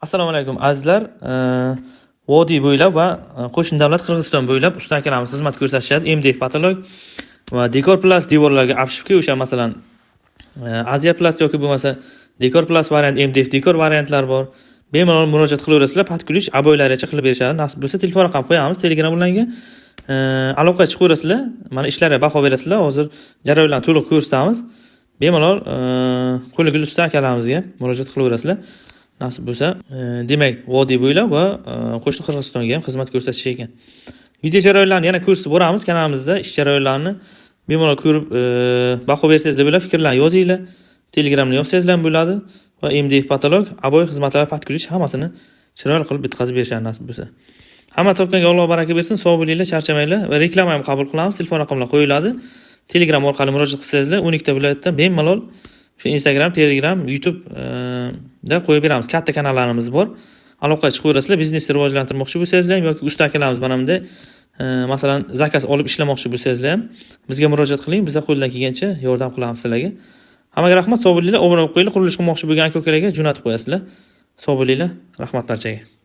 Assalomu alaykum azizlar. Vodiy bo'ylab va qo'shni davlat Qirg'iziston bo'ylab usta akalarimiz xizmat ko'rsatishadi. MDF patolog va Dekor Plus devorlarga obshivka o'sha masalan Asia Plus yoki bo'lmasa Dekor Plus variant, MDF Dekor variantlar bor. Bemalol murojaat qilaverasizlar. Patkulish aboylargacha qilib berishadi. Nasib bo'lsa telefon raqam qo'yamiz Telegram bilan aloqa chiqaverasizlar. Mana ishlarga baho berasizlar. Hozir jarayonlarni to'liq ko'rsatamiz. Bemalol qo'li gul usta akalarimizga murojaat qilaverasizlar. Nasib bo'lsa, demak, Vodiy bo'ylab va qo'shni Qirg'izistonga ham xizmat ko'rsatish ekan. Video jarayonlarini yana ko'rsatib boramiz kanalimizda. Ish jarayonlarini bemalol ko'rib, baho bersangizlar bo'ladi, fikrlarni yozinglar. Telegramni yozsangizlar ham bo'ladi va MDF patolog, aboy xizmatlar, patkulish hammasini chiroyli qilib bitkazib berishadi nasib bo'lsa. Hamma topganga Alloh baraka bersin, sog' bo'linglar, charchamanglar va reklama ham qabul qilamiz. Telefon raqamlar qo'yiladi. Telegram orqali murojaat qilsangizlar 12 ta viloyatdan bemalol shu Instagram, Telegram, YouTube da qo'yib beramiz. Katta kanallarimiz bor. Aloqaga chiqaverasizlar. Biznesni rivojlantirmoqchi bo'lsangizlar ham yoki usta akalarimiz mana bunday masalan zakaz olib ishlamoqchi bo'lsangizlar ham bizga murojaat qiling. Biz qo'ldan kelgancha yordam qilamiz sizlarga. Hammaga rahmat, sog' bo'linglar. Obuna bo'lib qo'yinglar. Qurilish qilmoqchi bo'lgan aka-ukalarga jo'natib qo'yasizlar. Sog' bo'linglar. Rahmat barchaga.